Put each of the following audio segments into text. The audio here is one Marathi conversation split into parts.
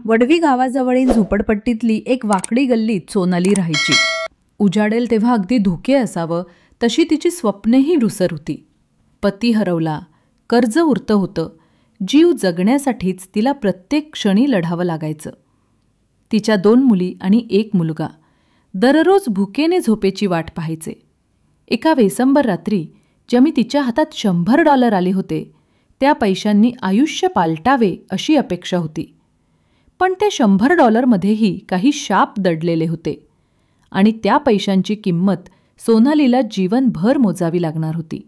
वडवी गावाजवळील झोपडपट्टीतली एक वाकडी गल्लीत सोनाली राहायची. उजाडेल तेव्हा अगदी धुके असावं तशी तिची स्वप्नेही रुसर होती. पती हरवला, कर्ज उरतं होतं, जीव जगण्यासाठीच तिला प्रत्येक क्षणी लढावं लागायचं. तिच्या 2 मुली आणि 1 मुलगा दररोज भुकेने झोपेची वाट पाहायचे. एका वेसंबर रात्री जेव्हा तिच्या हातात $100 आले होते, त्या पैशांनी आयुष्य पालटावे अशी अपेक्षा होती. पण त्या $100मध्येही काही शाप दडलेले होते आणि त्या पैशांची किंमत सोनालीला जीवनभर मोजावी लागणार होती.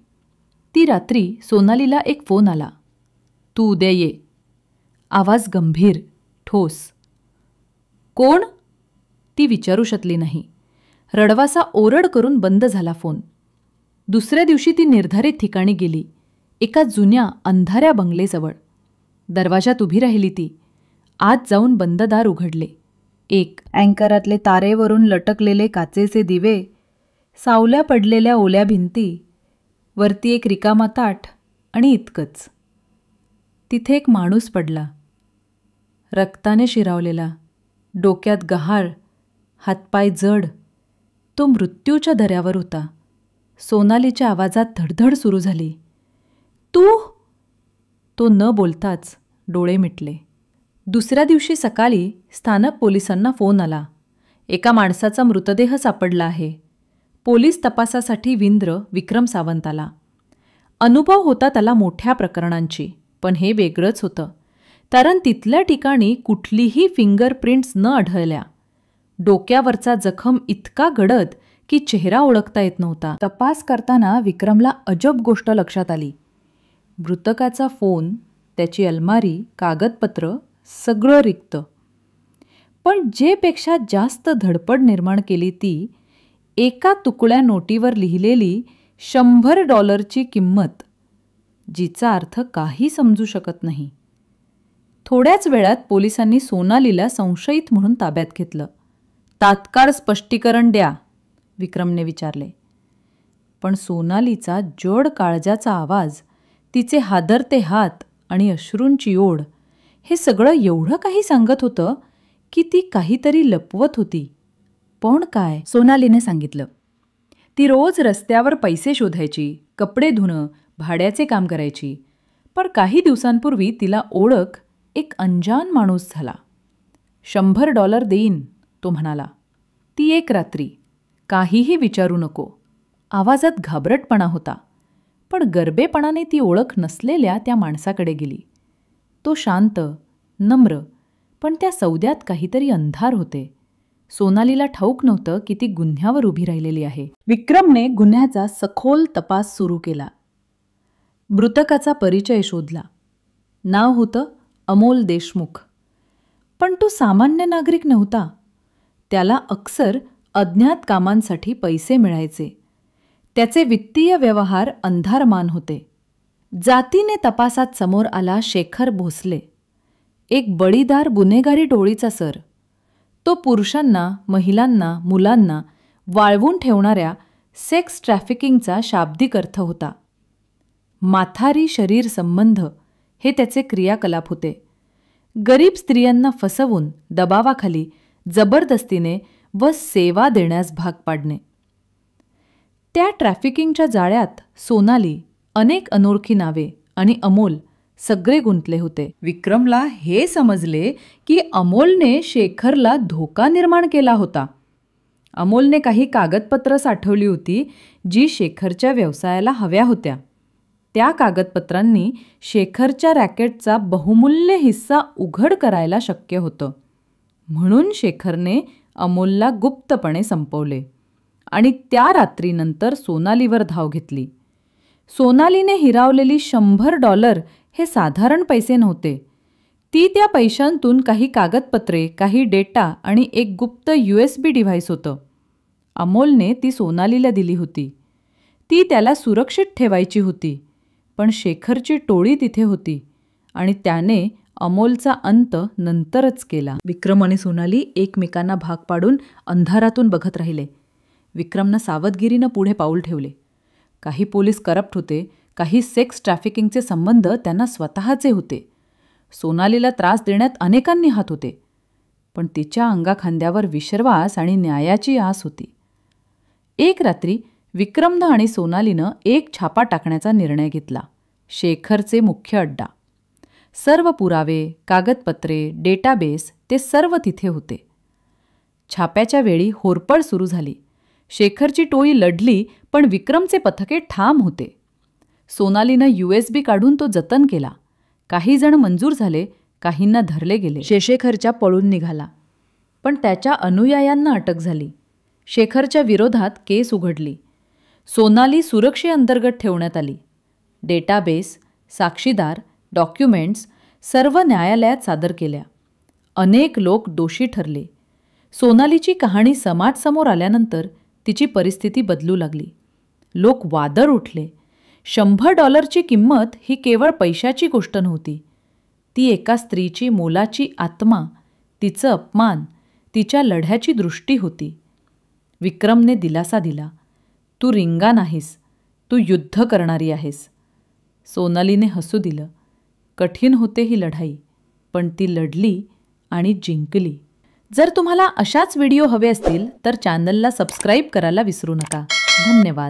ती रात्री सोनालीला एक फोन आला. "तू उद्या ये." आवाज गंभीर, ठोस. "कोण?" ती विचारू शकली नाही. रडवासा ओरड करून बंद झाला फोन. दुसऱ्या दिवशी ती निर्धारित ठिकाणी गेली, एका जुन्या अंधाऱ्या बंगलेजवळ. दरवाजात उभी राहिली ती. आत जाऊन बंद दार उघडले. एक अँकरातले तारेवरून लटकलेले काचेचे दिवे, सावल्या पडलेल्या ओल्या भिंती, वरती एक रिकामा ताट आणि इतकंच. तिथे एक माणूस पडला, रक्ताने शिरावलेला, डोक्यात गहाळ, हातपाय जड. तो मृत्यूच्या दऱ्यावर होता. सोनालीच्या आवाजात धडधड सुरू झाली. "तू?" तो न बोलताच डोळे मिटले. दुसऱ्या दिवशी सकाळी स्थानक पोलिसांना फोन आला. एका माणसाचा मृतदेह सापडला आहे. पोलीस तपासासाठी विक्रम सावंत आला. अनुभव होता त्याला मोठ्या प्रकरणांची, पण हे वेगळंच होतं, कारण तिथल्या ठिकाणी कुठलीही फिंगरप्रिंट्स न आढळल्या. डोक्यावरचा जखम इतका गडद की चेहरा ओळखता येत नव्हता. तपास करताना विक्रमला अजब गोष्ट लक्षात आली. मृतकाचा फोन, त्याची अलमारी, कागदपत्र सगळं रिक्त. पण जे पेक्षा जास्त धडपड निर्माण केली ती एका तुकड्या नोटीवर लिहिलेली $100ची किंमत, जिचा अर्थ काही समजू शकत नाही. थोड्याच वेळात पोलिसांनी सोनालीला संशयित म्हणून ताब्यात घेतलं. "तात्काळ स्पष्टीकरण द्या," विक्रमने विचारले. पण सोनालीचा जड काळजाचा आवाज, तिचे हादरते हात आणि अश्रूंची ओढ, हे सगळं एवढं काही सांगत होतं की ती काहीतरी लपवत होती. पण काय? सोनालीने सांगितलं. ती रोज रस्त्यावर पैसे शोधायची, कपडे धुणं, भाड्याचे काम करायची. पण काही दिवसांपूर्वी तिला ओळख एक अनजान माणूस झाला. $100 देईन, तो म्हणाला. ती एक रात्री. काहीही विचारू नको. आवाजात घाबरटपणा होता. पण गरबेपणाने ती ओळख नसलेल्या त्या माणसाकडे गेली. तो शांत, नम्र, पण त्या सौद्यात काहीतरी अंधार होते. सोनालीला ठाऊक नव्हतं की ती गुन्ह्यावर उभी राहिलेली आहे. विक्रमने गुन्ह्याचा सखोल तपास सुरू केला. मृतकाचा परिचय शोधला. नाव होतं अमोल देशमुख. पण तो सामान्य नागरिक नव्हता. त्याला अक्सर अज्ञात कामांसाठी पैसे मिळायचे. त्याचे वित्तीय व्यवहार अंधारमान होते. जातीने तपासात समोर आला शेखर भोसले, एक बळीदार गुन्हेगारी टोळीचा सर. तो पुरुषांना, महिलांना, मुलांना वाळवून ठेवणाऱ्या सेक्स ट्रॅफिकिंगचा शाब्दिक अर्थ होता. माथारी शरीर संबंध हे त्याचे क्रियाकलाप होते. गरीब स्त्रियांना फसवून दबावाखाली जबरदस्तीने व सेवा देण्यास भाग पाडणे. त्या ट्रॅफिकिंगच्या जाळ्यात सोनाली, अनेक अनोळखी नावे आणि अमोल सगळे गुंतले होते. विक्रमला हे समजले की अमोलने शेखरला धोका निर्माण केला होता. अमोलने काही कागदपत्र साठवली होती जी शेखरच्या व्यवसायाला हव्या होत्या. त्या कागदपत्रांनी शेखरच्या रॅकेटचा बहुमूल्य हिस्सा उघड करायला शक्य होतं. म्हणून शेखरने अमोलला गुप्तपणे संपवले आणि त्या रात्रीनंतर सोनालीवर धाव घेतली. सोनालीने हिरावलेली $100 हे साधारण पैसे नव्हते. ती त्या पैशांतून काही कागदपत्रे, काही डेटा आणि एक गुप्त USB डिव्हाइस होतं. अमोलने ती सोनालीला दिली होती. ती त्याला सुरक्षित ठेवायची होती. पण शेखरची टोळी तिथे होती आणि त्याने अमोलचा अंत नंतरच केला. विक्रम आणि सोनाली एकमेकांना भाग पाडून अंधारातून बघत राहिले. विक्रमनं सावधगिरीनं पुढे पाऊल ठेवले. काही पोलीस करप्ट होते, काही सेक्स ट्रॅफिकिंगचे संबंध त्यांना स्वतःचे होते. सोनालीला त्रास देण्यात अनेकांनी हात होते. पण तिच्या अंगाखांद्यावर विश्वास आणि न्यायाची आस होती. एक रात्री विक्रमनं आणि सोनालीनं एक छापा टाकण्याचा निर्णय घेतला. शेखरचे मुख्य अड्डा. सर्व पुरावे, कागदपत्रे, डेटाबेस ते सर्व तिथे होते. छाप्याच्या वेळी होरपळ सुरू झाली. शेखरची टोळी लढली, पण विक्रमचे पथके ठाम होते. सोनालीनं USB काढून तो जतन केला. काही जण मंजूर झाले, काहींना धरले गेले. शेखरच्या पळून निघाला, पण त्याच्या अनुयायांना अटक झाली. शेखरच्या विरोधात केस उघडली. सोनाली सुरक्षेअंतर्गत ठेवण्यात आली. डेटाबेस, साक्षीदार, डॉक्युमेंट्स सर्व न्यायालयात सादर केल्या. अनेक लोक दोषी ठरले. सोनालीची कहाणी समाजासमोर आल्यानंतर तिची परिस्थिती बदलू लागली. लोक वादळ उठले. $100 किंमत ही केवळ पैशाची गोष्ट नव्हती. ती एका स्त्रीची मोलाची आत्मा, तिचं अपमान, तिच्या लढ्याची दृष्टी होती. विक्रमने दिलासा दिला. तू रिंगा नाहीस, तू युद्ध करणारी आहेस. सोनालीने हसू दिलं. कठीण होते ही लढाई, पण ती लढली आणि जिंकली. जर तुम्हाला अशाच व्हिडिओ हवे असतील तर चॅनलला सबस्क्राईब करायला विसरू नका. धन्यवाद.